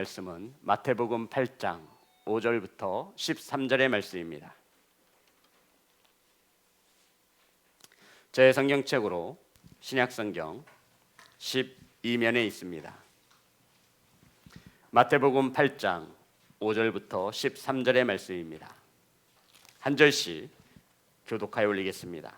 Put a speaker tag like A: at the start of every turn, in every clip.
A: 말씀은 마태복음 8장 5절부터 13절의 말씀입니다. 제 성경책으로 신약성경 12면에 있습니다. 마태복음 8장 5절부터 13절의 말씀입니다. 한 절씩 교독하여 올리겠습니다.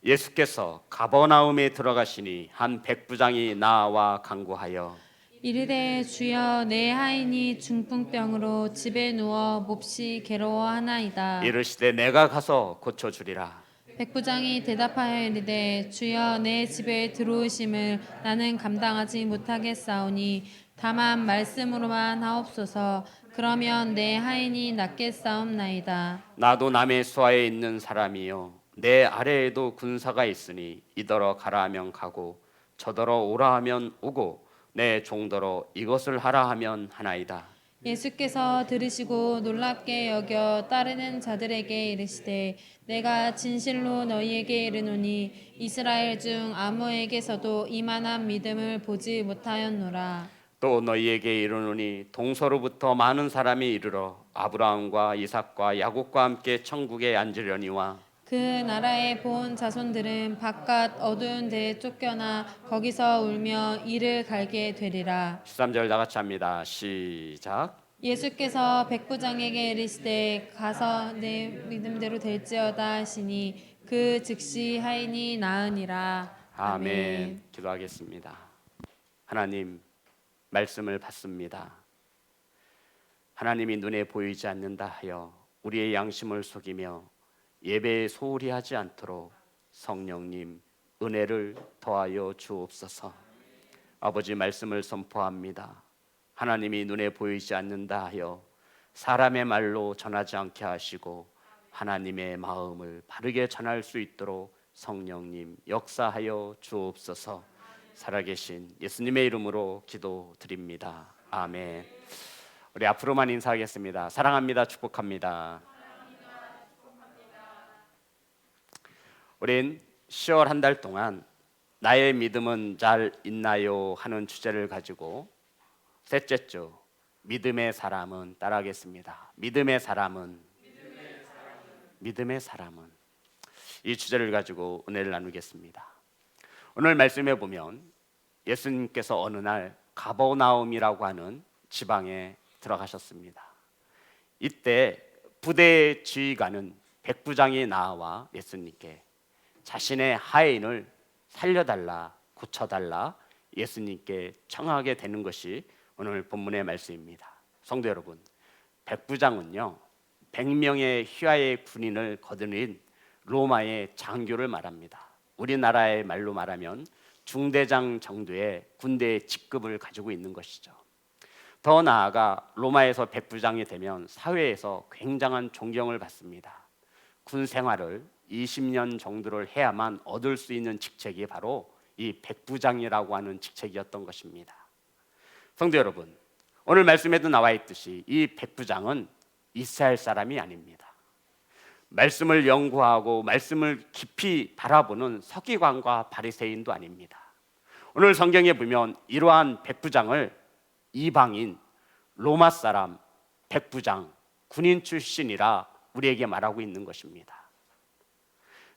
A: 예수께서 가버나움에 들어가시니 한 백부장이 나와 간구하여
B: 이르되 주여 내 하인이 중풍병으로 집에 누워 몹시 괴로워하나이다.
A: 이르시되 내가 가서 고쳐주리라.
B: 백부장이 대답하여 이르되 주여 내 집에 들어오심을 나는 감당하지 못하겠사오니 다만 말씀으로만 하옵소서. 그러면 내 하인이 낫겠사옵나이다.
A: 나도 남의 수하에 있는 사람이요 내 아래에도 군사가 있으니 이더러 가라 하면 가고 저더러 오라 하면 오고 내 종더러 이것을 하라 하면 하나이다.
B: 예수께서 들으시고 놀랍게 여겨 따르는 자들에게 이르시되 내가 진실로 너희에게 이르노니 이스라엘 중 아무에게서도 이만한 믿음을 보지 못하였노라.
A: 또 너희에게 이르노니 동서로부터 많은 사람이 이르러 아브라함과 이삭과 야곱과 함께 천국에 앉으려니와
B: 그 나라의 본 자손들은 바깥 어두운 데에 쫓겨나 거기서 울며 이를 갈게 되리라.
A: 13절 다 같이 합니다. 시작.
B: 예수께서 백부장에게 이르시되 가서 내 믿음대로 될지어다 하시니 그 즉시 하인이 나으니라.
A: 아멘. 기도하겠습니다. 하나님, 말씀을 받습니다. 하나님이 눈에 보이지 않는다 하여 우리의 양심을 속이며 예배에 소홀히 하지 않도록 성령님 은혜를 더하여 주옵소서. 아버지, 말씀을 선포합니다. 하나님이 눈에 보이지 않는다 하여 사람의 말로 전하지 않게 하시고 하나님의 마음을 바르게 전할 수 있도록 성령님 역사하여 주옵소서. 살아계신 예수님의 이름으로 기도드립니다. 아멘. 우리 앞으로만 인사하겠습니다. 사랑합니다. 축복합니다. 우린 10월 한 달 동안 나의 믿음은 잘 있나요? 하는 주제를 가지고 셋째 주 믿음의 사람은 따라하겠습니다. 믿음의 사람은 이 주제를 가지고 은혜를 나누겠습니다. 오늘 말씀에 보면 예수님께서 어느 날 가버나움이라고 하는 지방에 들어가셨습니다. 이때 부대의 지휘관은 백부장이 나와 예수님께 자신의 하인을 살려달라, 고쳐달라 예수님께 청하게 되는 것이 오늘 본문의 말씀입니다. 성도 여러분, 백부장은요 100명의 휘하의 군인을 거느린 로마의 장교를 말합니다. 우리나라의 말로 말하면 중대장 정도의 군대의 직급을 가지고 있는 것이죠. 더 나아가 로마에서 백부장이 되면 사회에서 굉장한 존경을 받습니다. 군 생활을 20년 정도를 해야만 얻을 수 있는 직책이 바로 이 백부장이라고 하는 직책이었던 것입니다. 성도 여러분, 오늘 말씀에도 나와 있듯이 이 백부장은 이스라엘 사람이 아닙니다. 말씀을 연구하고 말씀을 깊이 바라보는 서기관과 바리새인도 아닙니다. 오늘 성경에 보면 이러한 백부장을 이방인, 로마 사람, 백부장, 군인 출신이라 우리에게 말하고 있는 것입니다.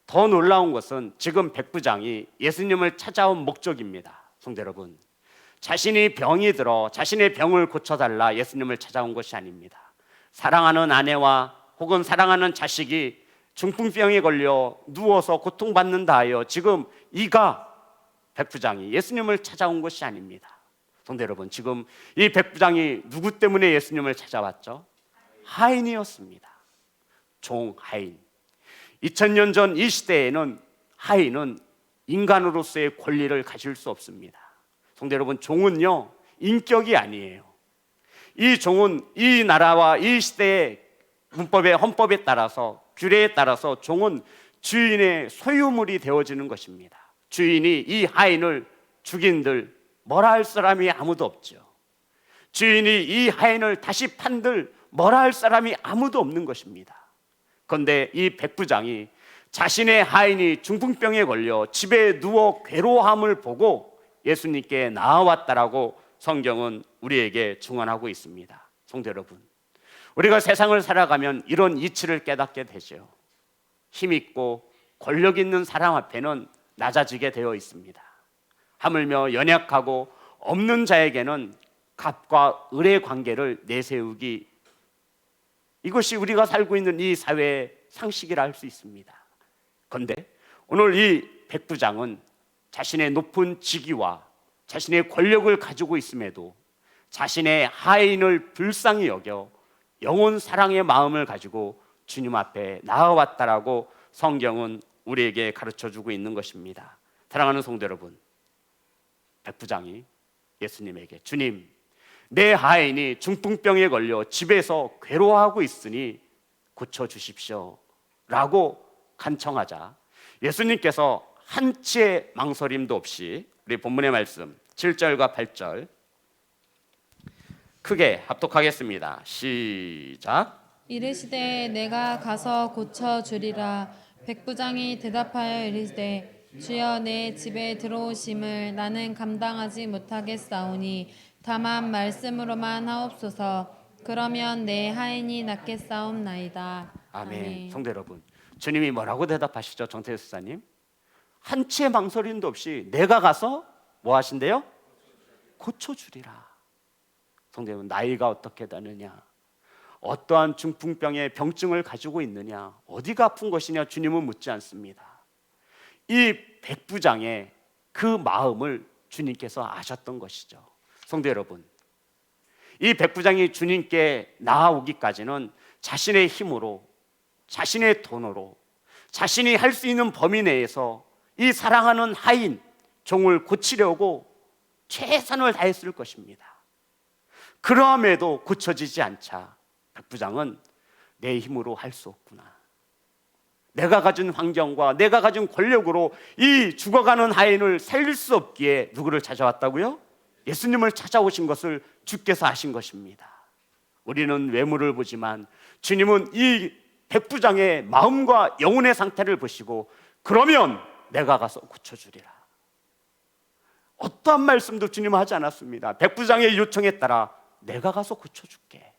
A: 더 놀라운 것은 지금 백부장이 예수님을 찾아온 목적입니다. 성도 여러분, 자신이 병이 들어 자신의 병을 고쳐달라 예수님을 찾아온 것이 아닙니다. 사랑하는 아내와 혹은 사랑하는 자식이 중풍병에 걸려 누워서 고통받는다 하여 지금 이가 백부장이 예수님을 찾아온 것이 아닙니다. 성도 여러분, 지금 이 백부장이 누구 때문에 예수님을 찾아왔죠? 하인이었습니다. 종, 하인. 2000년 전 이 시대에는 하인은 인간으로서의 권리를 가질 수 없습니다. 성도 여러분, 종은요 인격이 아니에요. 이 종은 이 나라와 이 시대의 문법의 헌법에 따라서 규례에 따라서 종은 주인의 소유물이 되어지는 것입니다. 주인이 이 하인을 죽인들 뭐라 할 사람이 아무도 없죠. 주인이 이 하인을 다시 판들 뭐라 할 사람이 아무도 없는 것입니다. 그런데 이 백부장이 자신의 하인이 중풍병에 걸려 집에 누워 괴로워함을 보고 예수님께 나아왔다라고 성경은 우리에게 증언하고 있습니다. 성도 여러분, 우리가 세상을 살아가면 이런 이치를 깨닫게 되죠. 힘있고 권력 있는 사람 앞에는 낮아지게 되어 있습니다. 하물며 연약하고 없는 자에게는 갑과 을의 관계를 내세우기, 이것이 우리가 살고 있는 이 사회의 상식이라 할 수 있습니다. 그런데 오늘 이 백부장은 자신의 높은 직위와 자신의 권력을 가지고 있음에도 자신의 하인을 불쌍히 여겨 영혼 사랑의 마음을 가지고 주님 앞에 나아왔다라고 성경은 우리에게 가르쳐주고 있는 것입니다. 사랑하는 성도 여러분, 백부장이 예수님에게 주님, 내 하인이 중풍병에 걸려 집에서 괴로워하고 있으니 고쳐주십시오 라고 간청하자 예수님께서 한치의 망설임도 없이 우리 본문의 말씀 7절과 8절 크게 합독하겠습니다. 시작.
B: 이르시되 내가 가서 고쳐 주리라. 백부장이 대답하여 이르시되 주여, 내 집에 들어오심을 나는 감당하지 못하겠사오니 다만 말씀으로만 하옵소서. 그러면 내 하인이 낫겠사옵나이다.
A: 아멘. 성도 여러분, 주님이 뭐라고 대답하시죠? 정태수 수사님, 한치의 망설임도 없이 내가 가서 뭐 하신대요? 고쳐주리라. 성도 여러분, 나이가 어떻게 되느냐, 어떠한 중풍병의 병증을 가지고 있느냐, 어디가 아픈 것이냐 주님은 묻지 않습니다. 이 백부장의 그 마음을 주님께서 아셨던 것이죠. 성도 여러분, 이 백부장이 주님께 나아오기까지는 자신의 힘으로, 자신의 돈으로, 자신이 할 수 있는 범위 내에서 이 사랑하는 하인, 종을 고치려고 최선을 다했을 것입니다. 그럼에도 고쳐지지 않자 백부장은 내 힘으로 할 수 없구나, 내가 가진 환경과 내가 가진 권력으로 이 죽어가는 하인을 살릴 수 없기에 누구를 찾아왔다고요? 예수님을 찾아오신 것을 주께서 아신 것입니다. 우리는 외모를 보지만 주님은 이 백부장의 마음과 영혼의 상태를 보시고 그러면 내가 가서 고쳐주리라. 어떠한 말씀도 주님은 하지 않았습니다. 백부장의 요청에 따라 내가 가서 고쳐줄게.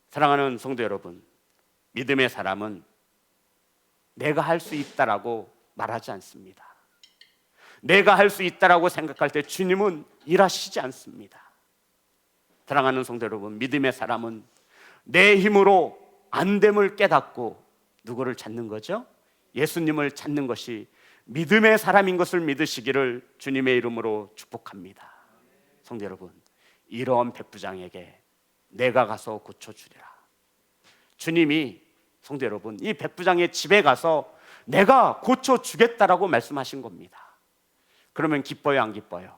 A: 사랑하는 성도 여러분, 믿음의 사람은 내가 할 수 있다라고 말하지 않습니다. 내가 할 수 있다라고 생각할 때 주님은 일하시지 않습니다. 사랑하는 성도 여러분, 믿음의 사람은 내 힘으로 안 됨을 깨닫고 누구를 찾는 거죠? 예수님을 찾는 것이 믿음의 사람인 것을 믿으시기를 주님의 이름으로 축복합니다. 성도 여러분, 이러한 백부장에게 내가 가서 고쳐주리라. 주님이, 성도 여러분, 이 백부장의 집에 가서 내가 고쳐주겠다라고 말씀하신 겁니다. 그러면 기뻐요, 안 기뻐요?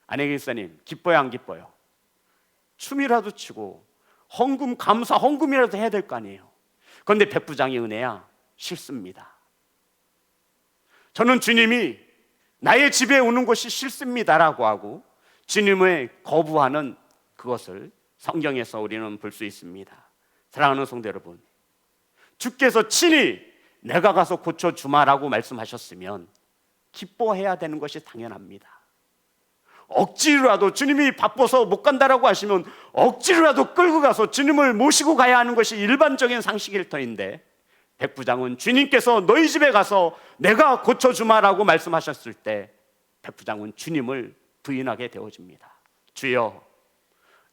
A: 아내 기사님, 기뻐요, 안 기뻐요? 춤이라도 추고 헌금, 감사 헌금이라도 해야 될 거 아니에요. 그런데 백부장의 은혜야, 싫습니다. 저는 주님이 나의 집에 오는 것이 싫습니다라고 하고 주님의 거부하는 그것을 성경에서 우리는 볼 수 있습니다. 사랑하는 성도 여러분, 주께서 친히 내가 가서 고쳐주마라고 말씀하셨으면 기뻐해야 되는 것이 당연합니다. 억지로라도, 주님이 바빠서 못 간다라고 하시면 억지로라도 끌고 가서 주님을 모시고 가야 하는 것이 일반적인 상식일 터인데, 백부장은 주님께서 너희 집에 가서 내가 고쳐주마라고 말씀하셨을 때 백부장은 주님을 부인하게 되어집니다. 주여,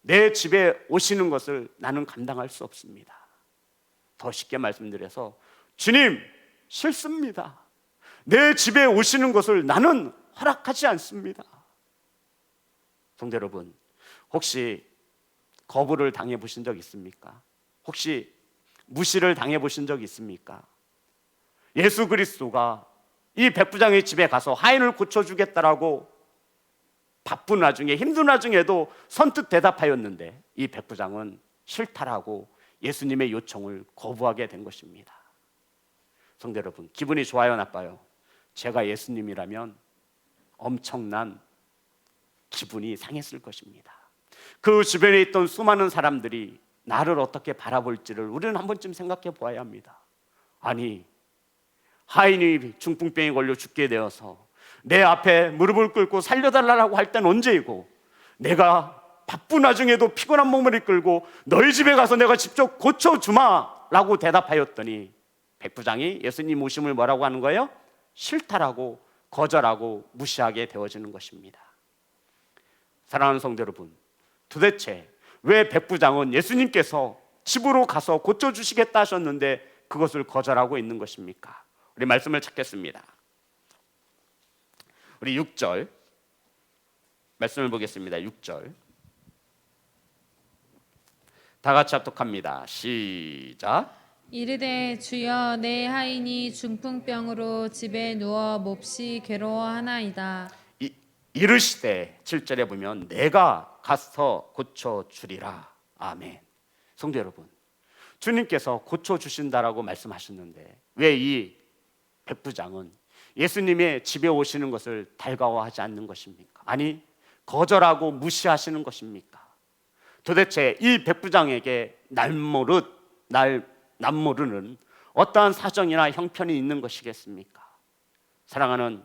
A: 내 집에 오시는 것을 나는 감당할 수 없습니다. 더 쉽게 말씀드려서 주님, 싫습니다. 내 집에 오시는 것을 나는 허락하지 않습니다. 성도 여러분, 혹시 거부를 당해보신 적 있습니까? 혹시 무시를 당해보신 적 있습니까? 예수 그리스도가 이 백부장의 집에 가서 하인을 고쳐주겠다라고 바쁜 와중에, 힘든 와중에도 선뜻 대답하였는데 이 백부장은 싫다라고 예수님의 요청을 거부하게 된 것입니다. 성도 여러분, 기분이 좋아요, 나빠요? 제가 예수님이라면 엄청난 기분이 상했을 것입니다. 그 주변에 있던 수많은 사람들이 나를 어떻게 바라볼지를 우리는 한 번쯤 생각해 보아야 합니다. 아니, 하인이 중풍병에 걸려 죽게 되어서 내 앞에 무릎을 꿇고 살려달라고 할 땐 언제이고, 내가 바쁜 와중에도 피곤한 몸을 이끌고 너희 집에 가서 내가 직접 고쳐주마 라고 대답하였더니 백부장이 예수님 오심을 뭐라고 하는 거예요? 싫다라고 거절하고 무시하게 되어지는 것입니다. 사랑하는 성도 여러분, 도대체 왜 백부장은 예수님께서 집으로 가서 고쳐주시겠다 하셨는데 그것을 거절하고 있는 것입니까? 우리 말씀을 찾겠습니다. 우리 6절 말씀을 보겠습니다. 6절 다 같이 합독합니다. 시작.
B: 이르되 주여 내 하인이 중풍병으로 집에 누워 몹시 괴로워하나이다.
A: 이르시되 7절에 보면 내가 가서 고쳐주리라. 아멘. 성도 여러분, 주님께서 고쳐주신다라고 말씀하셨는데 왜 이 백부장은 예수님의 집에 오시는 것을 달가워하지 않는 것입니까? 아니, 거절하고 무시하시는 것입니까? 도대체 이 백부장에게 남모르는 어떠한 사정이나 형편이 있는 것이겠습니까? 사랑하는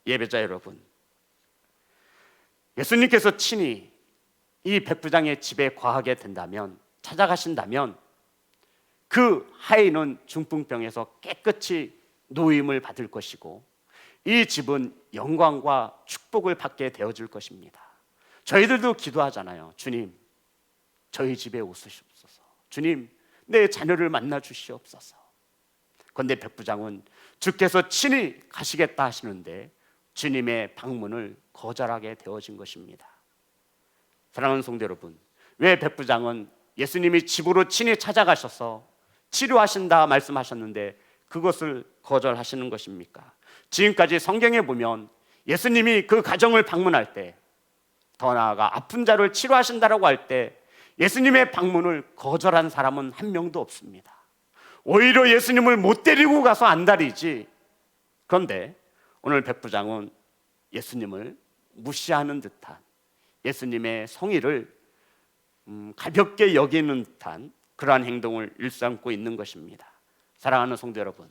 A: 예배자 여러분, 예수님께서 친히 이 백부장의 집에 거하게 된다면, 찾아가신다면 그 하인은 중풍병에서 깨끗이 노임을 받을 것이고 이 집은 영광과 축복을 받게 되어질 것입니다. 저희들도 기도하잖아요. 주님, 저희 집에 오시옵소서. 주님, 내 자녀를 만나 주시옵소서. 그런데 백부장은 주께서 친히 가시겠다 하시는데 주님의 방문을 거절하게 되어진 것입니다. 사랑하는 성도 여러분, 왜 백부장은 예수님이 집으로 친히 찾아가셔서 치료하신다 말씀하셨는데 그것을 거절하시는 것입니까? 지금까지 성경에 보면 예수님이 그 가정을 방문할 때, 더 나아가 아픈 자를 치료하신다라고 할 때 예수님의 방문을 거절한 사람은 한 명도 없습니다. 오히려 예수님을 못 데리고 가서 안달이지. 그런데 오늘 백부장은 예수님을 무시하는 듯한, 예수님의 성의를 가볍게 여기는 듯한 그러한 행동을 일삼고 있는 것입니다. 사랑하는 성도 여러분,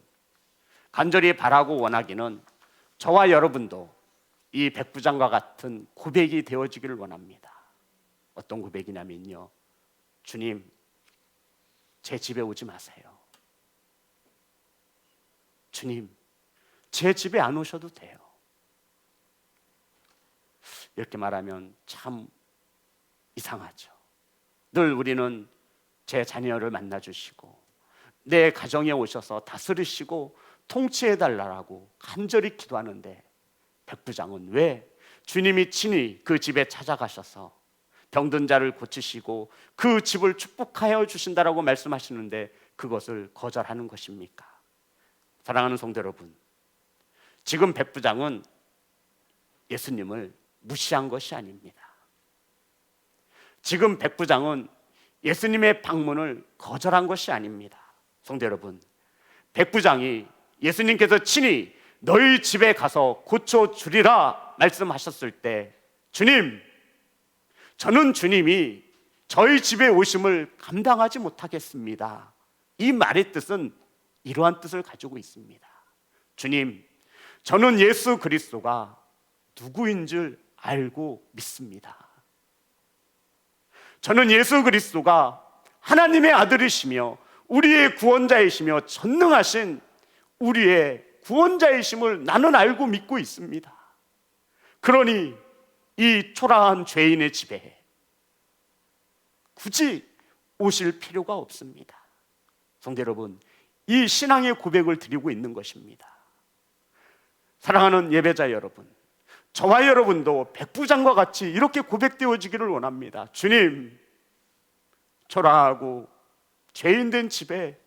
A: 간절히 바라고 원하기는 저와 여러분도 이 백부장과 같은 고백이 되어지기를 원합니다. 어떤 고백이냐면요, 주님, 제 집에 오지 마세요. 주님, 제 집에 안 오셔도 돼요. 이렇게 말하면 참 이상하죠. 늘 우리는 제 자녀를 만나 주시고 내 가정에 오셔서 다스리시고 통치해달라고 간절히 기도하는데 백부장은 왜 주님이 친히 그 집에 찾아가셔서 병든 자를 고치시고 그 집을 축복하여 주신다라고 말씀하시는데 그것을 거절하는 것입니까? 사랑하는 성도 여러분, 지금 백부장은 예수님을 무시한 것이 아닙니다. 지금 백부장은 예수님의 방문을 거절한 것이 아닙니다. 성도 여러분, 백부장이 예수님께서 친히 너희 집에 가서 고쳐주리라 말씀하셨을 때, 주님, 저는 주님이 저희 집에 오심을 감당하지 못하겠습니다, 이 말의 뜻은 이러한 뜻을 가지고 있습니다. 주님, 저는 예수 그리스도가 누구인 줄 알고 믿습니다. 저는 예수 그리스도가 하나님의 아들이시며 우리의 구원자이시며 전능하신 우리의 구원자이심을 나는 알고 믿고 있습니다. 그러니 이 초라한 죄인의 집에 굳이 오실 필요가 없습니다. 성도 여러분, 이 신앙의 고백을 드리고 있는 것입니다. 사랑하는 예배자 여러분, 저와 여러분도 백부장과 같이 이렇게 고백되어지기를 원합니다. 주님, 초라하고 죄인된 집에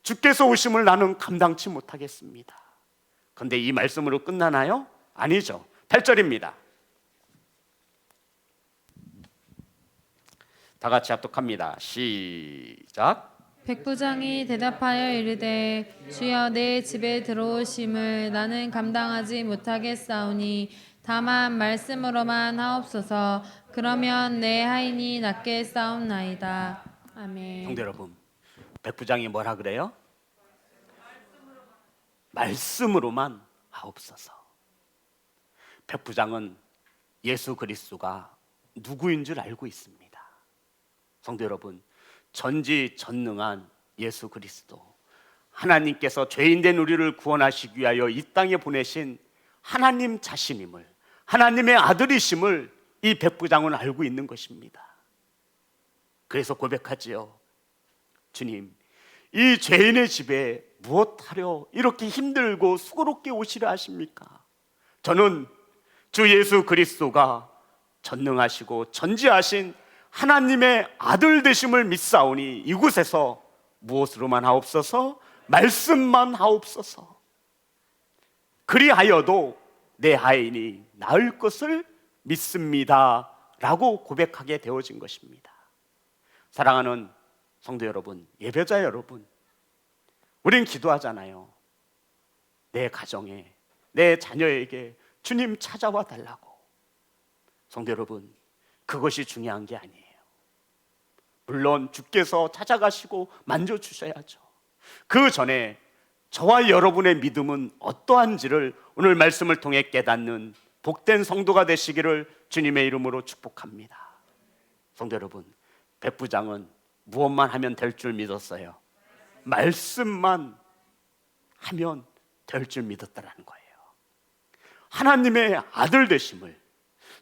A: 주께서 오심을 나는 감당치 못하겠습니다. 그런데 이 말씀으로 끝나나요? 아니죠. 8절입니다. 다 같이 합독합니다. 시작.
B: 백부장이 대답하여 이르되 주여 내 집에 들어오심을 나는 감당하지 못하겠사오니 다만 말씀으로만 하옵소서. 그러면 내 하인이 낫게 싸움나이다. 아멘.
A: 성도 여러분, 백부장이 뭐라 그래요? 말씀으로만 하옵소서. 백부장은 예수 그리스도가 누구인 줄 알고 있습니다. 성도 여러분, 전지전능한 예수 그리스도, 하나님께서 죄인된 우리를 구원하시기 위하여 이 땅에 보내신 하나님 자신임을, 하나님의 아들이심을 이 백부장은 알고 있는 것입니다. 그래서 고백하지요. 주님, 이 죄인의 집에 무엇하려 이렇게 힘들고 수고롭게 오시려 하십니까? 저는 주 예수 그리스도가 전능하시고 전지하신 하나님의 아들 되심을 믿사오니 이곳에서 무엇으로만 하옵소서? 말씀만 하옵소서. 그리하여도 내 하인이 나을 것을 믿습니다 라고 고백하게 되어진 것입니다. 사랑하는 성도 여러분, 예배자 여러분, 우린 기도하잖아요. 내 가정에, 내 자녀에게 주님 찾아와 달라고. 성도 여러분, 그것이 중요한 게 아니에요. 물론 주께서 찾아가시고 만져주셔야죠. 그 전에 저와 여러분의 믿음은 어떠한지를 오늘 말씀을 통해 깨닫는 복된 성도가 되시기를 주님의 이름으로 축복합니다. 성도 여러분, 백부장은 무엇만 하면 될 줄 믿었어요? 말씀만 하면 될 줄 믿었다라는 거예요. 하나님의 아들 되심을,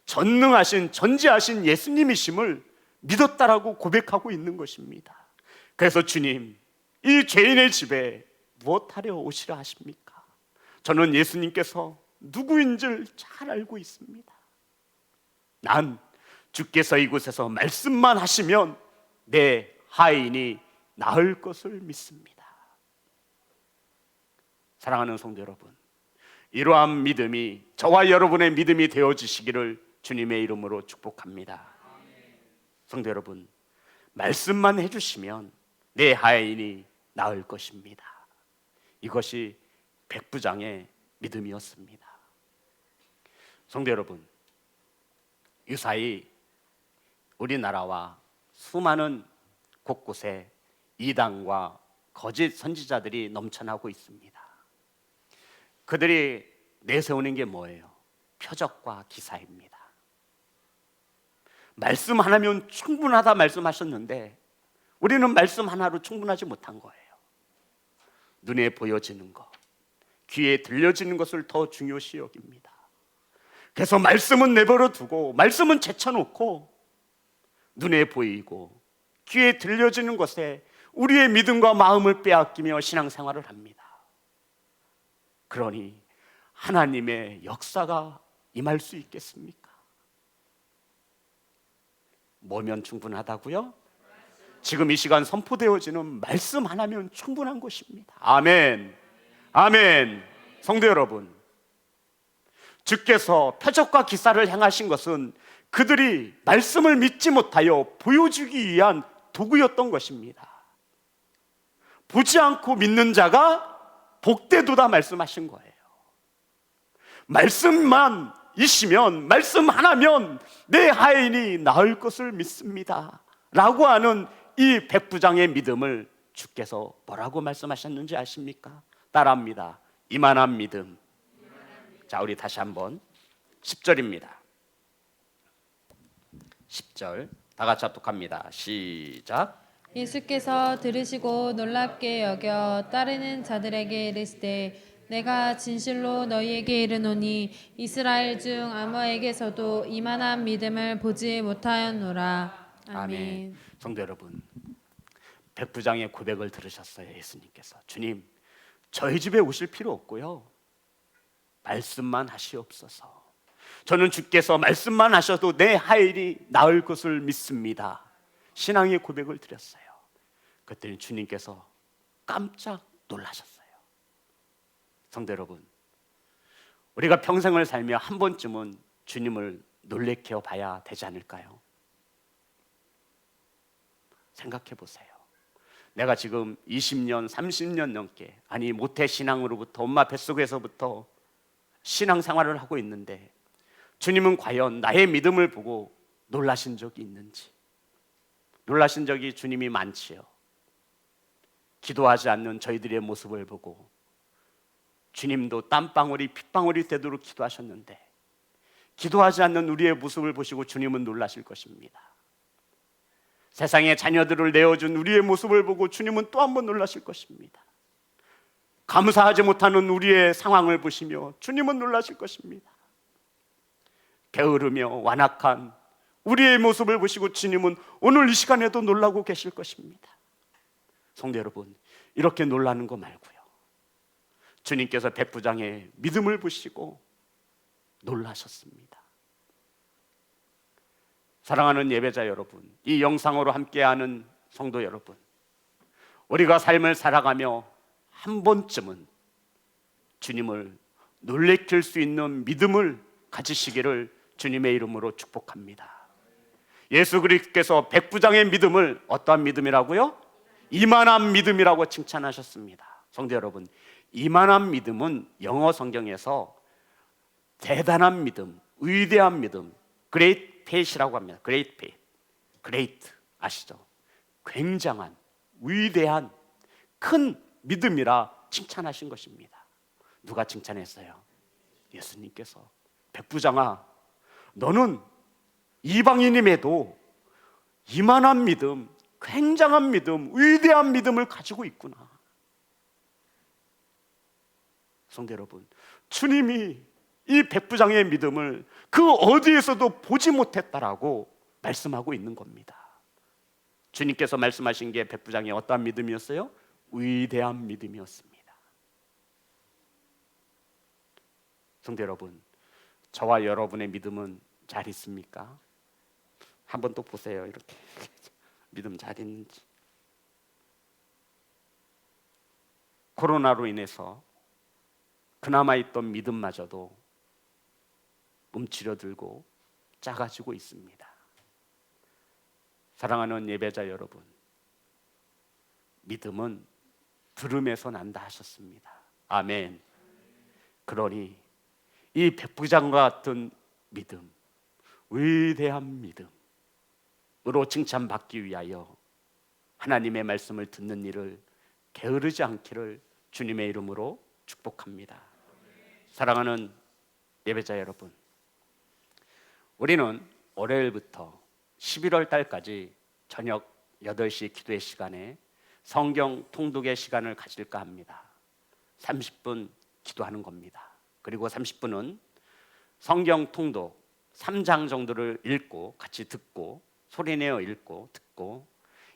A: 전능하신 전지하신 예수님이심을 믿었다라고 고백하고 있는 것입니다. 그래서 주님, 이 죄인의 집에 무엇하려 오시려 하십니까? 저는 예수님께서 누구인지를 잘 알고 있습니다. 난 주께서 이곳에서 말씀만 하시면 내 하인이 나을 것을 믿습니다. 사랑하는 성도 여러분, 이러한 믿음이 저와 여러분의 믿음이 되어지시기를 주님의 이름으로 축복합니다. 성도 여러분, 말씀만 해주시면 내 하인이 나을 것입니다. 이것이 백부장의 믿음이었습니다. 성도 여러분, 유사히 우리나라와 수많은 곳곳에 이단과 거짓 선지자들이 넘쳐나고 있습니다. 그들이 내세우는 게 뭐예요? 표적과 기사입니다. 말씀 하나면 충분하다 말씀하셨는데 우리는 말씀 하나로 충분하지 못한 거예요. 눈에 보여지는 것, 귀에 들려지는 것을 더 중요시 여깁니다. 그래서 말씀은 내버려 두고, 말씀은 제쳐놓고 눈에 보이고 귀에 들려지는 것에 우리의 믿음과 마음을 빼앗기며 신앙생활을 합니다. 그러니 하나님의 역사가 임할 수 있겠습니까? 뭐면 충분하다고요? 지금 이 시간 선포되어지는 말씀 하나면 충분한 것입니다. 아멘, 아멘. 성도 여러분, 주께서 표적과 기사를 행하신 것은 그들이 말씀을 믿지 못하여 보여주기 위한 도구였던 것입니다. 보지 않고 믿는 자가 복되도다 말씀하신 거예요. 말씀만 있으면, 말씀 하나면 내 하인이 나을 것을 믿습니다 라고 하는 이 백부장의 믿음을 주께서 뭐라고 말씀하셨는지 아십니까? 따라합니다. 이만한 믿음. 자, 우리 다시 한번 10절입니다. 10절 다 같이 합독합니다. 시작.
B: 예수께서 들으시고 놀랍게 여겨 따르는 자들에게 이르시되 내가 진실로 너희에게 이르노니 이스라엘 중 아무에게서도 이만한 믿음을 보지 못하였노라. 아멘.
A: 성도 여러분, 백부장의 고백을 들으셨어요. 예수님께서 주님, 저희 집에 오실 필요 없고요, 말씀만 하시옵소서. 저는 주께서 말씀만 하셔도 내 하인이 나을 것을 믿습니다. 신앙의 고백을 드렸어요. 그랬더니 주님께서 깜짝 놀라셨어요. 성도 여러분, 우리가 평생을 살며 한 번쯤은 주님을 놀래켜 봐야 되지 않을까요? 생각해 보세요. 내가 지금 20년, 30년 넘게, 아니 모태 신앙으로부터 엄마 뱃속에서부터 신앙생활을 하고 있는데 주님은 과연 나의 믿음을 보고 놀라신 적이 있는지? 놀라신 적이 주님이 많지요. 기도하지 않는 저희들의 모습을 보고 주님도 땀방울이 핏방울이 되도록 기도하셨는데 기도하지 않는 우리의 모습을 보시고 주님은 놀라실 것입니다. 세상에 자녀들을 내어준 우리의 모습을 보고 주님은 또 한 번 놀라실 것입니다. 감사하지 못하는 우리의 상황을 보시며 주님은 놀라실 것입니다. 게으르며 완악한 우리의 모습을 보시고 주님은 오늘 이 시간에도 놀라고 계실 것입니다. 성도 여러분, 이렇게 놀라는 거 말고요, 주님께서 백부장의 믿음을 보시고 놀라셨습니다. 사랑하는 예배자 여러분, 이 영상으로 함께하는 성도 여러분, 우리가 삶을 살아가며 한 번쯤은 주님을 놀래킬 수 있는 믿음을 가지시기를 주님의 이름으로 축복합니다. 예수 그리스도께서 백부장의 믿음을 어떠한 믿음이라고요? 이만한 믿음이라고 칭찬하셨습니다. 성도 여러분, 이만한 믿음은 영어 성경에서 대단한 믿음, 위대한 믿음, great faith이라고 합니다. great faith, great 아시죠? 굉장한, 위대한, 큰 믿음이라 칭찬하신 것입니다. 누가 칭찬했어요? 예수님께서. 백부장아, 너는 이방인임에도 이만한 믿음, 굉장한 믿음, 위대한 믿음을 가지고 있구나. 성도 여러분, 주님이 이 백부장의 믿음을 그 어디에서도 보지 못했다라고 말씀하고 있는 겁니다. 주님께서 말씀하신 게 백부장의 어떠한 믿음이었어요? 위대한 믿음이었습니다. 성도 여러분, 저와 여러분의 믿음은 잘 있습니까? 한번 또 보세요. 이렇게 믿음 잘 있는지. 코로나로 인해서 그나마 있던 믿음마저도 움츠려들고 작아지고 있습니다. 사랑하는 예배자 여러분, 믿음은 들음에서 난다 하셨습니다. 아멘. 그러니 이 백부장과 같은 믿음, 위대한 믿음으로 칭찬받기 위하여 하나님의 말씀을 듣는 일을 게으르지 않기를 주님의 이름으로 축복합니다. 사랑하는 예배자 여러분, 우리는 월요일부터 11월 달까지 저녁 8시 기도의 시간에 성경 통독의 시간을 가질까 합니다. 30분 기도하는 겁니다. 그리고 30분은 성경 통독 3장 정도를 읽고 같이 듣고 소리내어 읽고 듣고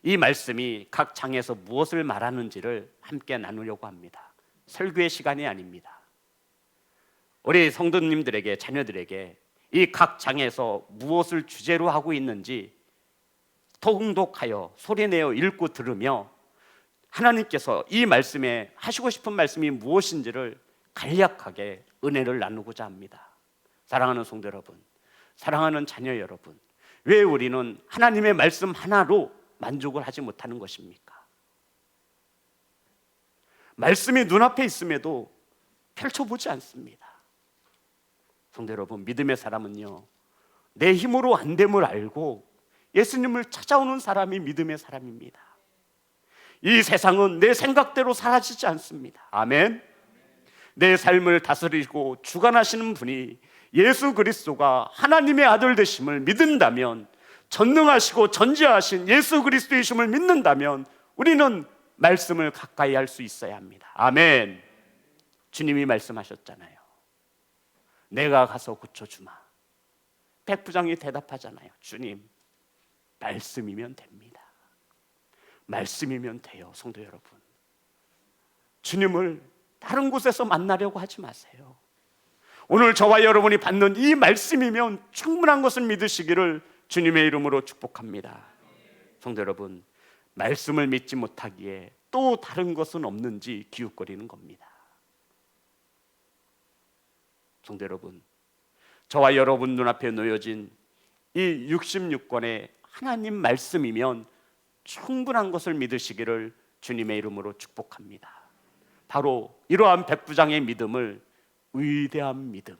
A: 이 말씀이 각 장에서 무엇을 말하는지를 함께 나누려고 합니다. 설교의 시간이 아닙니다. 우리 성도님들에게, 자녀들에게 이 각 장에서 무엇을 주제로 하고 있는지 통독하여 소리내어 읽고 들으며 하나님께서 이 말씀에 하시고 싶은 말씀이 무엇인지를 간략하게 은혜를 나누고자 합니다. 사랑하는 성도 여러분, 사랑하는 자녀 여러분, 왜 우리는 하나님의 말씀 하나로 만족을 하지 못하는 것입니까? 말씀이 눈앞에 있음에도 펼쳐보지 않습니다. 성도 여러분, 믿음의 사람은요, 내 힘으로 안 됨을 알고 예수님을 찾아오는 사람이 믿음의 사람입니다. 이 세상은 내 생각대로 사라지지 않습니다. 아멘. 내 삶을 다스리고 주관하시는 분이 예수 그리스도가 하나님의 아들 되심을 믿는다면, 전능하시고 전지하신 예수 그리스도이심을 믿는다면 우리는 말씀을 가까이 할 수 있어야 합니다. 아멘. 주님이 말씀하셨잖아요. 내가 가서 고쳐주마. 백부장이 대답하잖아요. 주님, 말씀이면 됩니다. 말씀이면 돼요. 성도 여러분, 주님을 다른 곳에서 만나려고 하지 마세요. 오늘 저와 여러분이 받는 이 말씀이면 충분한 것을 믿으시기를 주님의 이름으로 축복합니다. 성도 여러분, 말씀을 믿지 못하기에 또 다른 것은 없는지 기웃거리는 겁니다. 성도 여러분, 저와 여러분 눈앞에 놓여진 이 66권의 하나님 말씀이면 충분한 것을 믿으시기를 주님의 이름으로 축복합니다. 바로 이러한 백부장의 믿음을 위대한 믿음.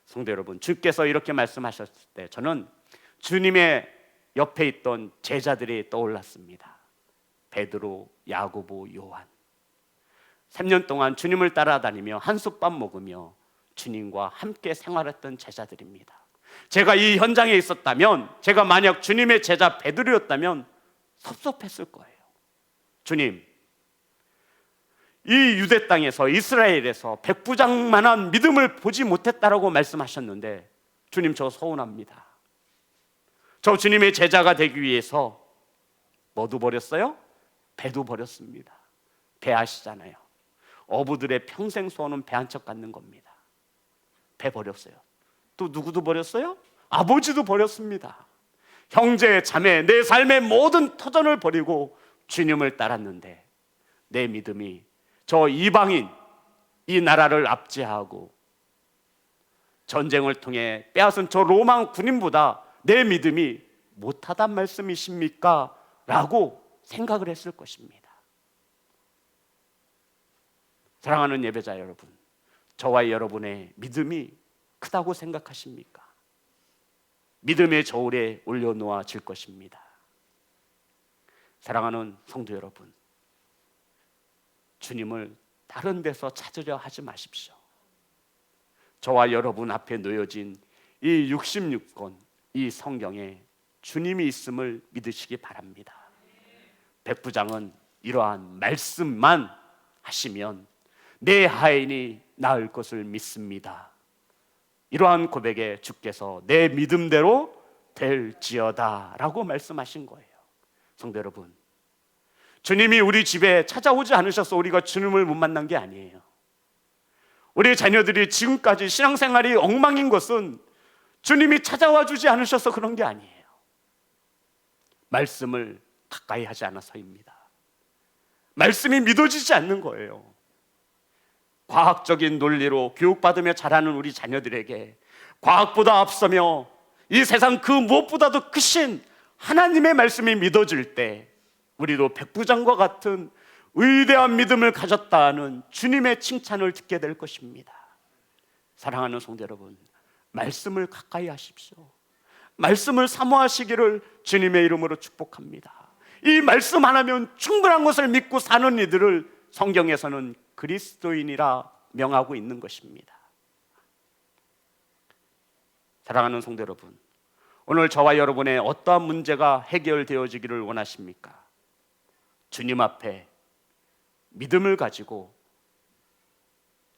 A: 성도 여러분, 주께서 이렇게 말씀하셨을 때 저는 주님의 옆에 있던 제자들이 떠올랐습니다. 베드로, 야고보, 요한. 3년 동안 주님을 따라다니며 한솥밥 먹으며 주님과 함께 생활했던 제자들입니다. 제가 이 현장에 있었다면, 제가 만약 주님의 제자 베드로였다면 섭섭했을 거예요. 주님, 이 유대 땅에서, 이스라엘에서 백부장만한 믿음을 보지 못했다라고 말씀하셨는데, 주님, 저 서운합니다. 저 주님의 제자가 되기 위해서 뭐도 버렸어요? 배도 버렸습니다. 배 아시잖아요. 어부들의 평생 소원은 배 한 척 갖는 겁니다. 배 버렸어요. 또 누구도 버렸어요? 아버지도 버렸습니다. 형제, 자매, 내 삶의 모든 터전을 버리고 주님을 따랐는데, 내 믿음이 저 이방인, 이 나라를 압제하고 전쟁을 통해 빼앗은 저 로마 군인보다 내 믿음이 못하단 말씀이십니까? 라고 생각을 했을 것입니다. 사랑하는 예배자 여러분, 저와 여러분의 믿음이 크다고 생각하십니까? 믿음의 저울에 올려놓아질 것입니다. 사랑하는 성도 여러분, 주님을 다른 데서 찾으려 하지 마십시오. 저와 여러분 앞에 놓여진 이 66권, 이 성경에 주님이 있음을 믿으시기 바랍니다. 백부장은 이러한 말씀만 하시면 내 하인이 나을 것을 믿습니다. 이러한 고백에 주께서 내 믿음대로 될지어다 라고 말씀하신 거예요. 성도 여러분, 주님이 우리 집에 찾아오지 않으셔서 우리가 주님을 못 만난 게 아니에요. 우리 자녀들이 지금까지 신앙생활이 엉망인 것은 주님이 찾아와 주지 않으셔서 그런 게 아니에요. 말씀을 가까이 하지 않아서입니다. 말씀이 믿어지지 않는 거예요. 과학적인 논리로 교육받으며 자라는 우리 자녀들에게 과학보다 앞서며 이 세상 그 무엇보다도 크신 하나님의 말씀이 믿어질 때, 우리도 백부장과 같은 위대한 믿음을 가졌다는 주님의 칭찬을 듣게 될 것입니다. 사랑하는 성도 여러분, 말씀을 가까이 하십시오. 말씀을 사모하시기를 주님의 이름으로 축복합니다. 이 말씀 하나면 충분한 것을 믿고 사는 이들을 성경에서는 그리스도인이라 명하고 있는 것입니다. 사랑하는 성도 여러분, 오늘 저와 여러분의 어떠한 문제가 해결되어지기를 원하십니까? 주님 앞에 믿음을 가지고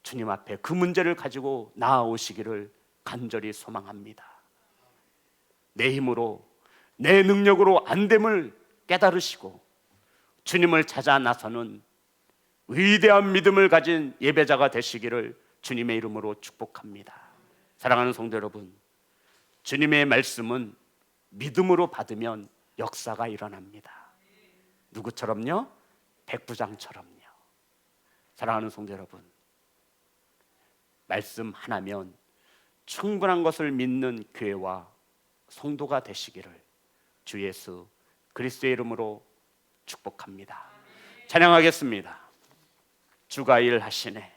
A: 주님 앞에 그 문제를 가지고 나아오시기를 간절히 소망합니다. 내 힘으로, 내 능력으로 안 됨을 깨달으시고 주님을 찾아 나서는 위대한 믿음을 가진 예배자가 되시기를 주님의 이름으로 축복합니다. 사랑하는 성도 여러분, 주님의 말씀은 믿음으로 받으면 역사가 일어납니다. 누구처럼요? 백부장처럼요. 사랑하는 성도 여러분, 말씀 하나면 충분한 것을 믿는 교회와 성도가 되시기를 주 예수 그리스도의 이름으로 축복합니다. 찬양하겠습니다. 주가 일하시네.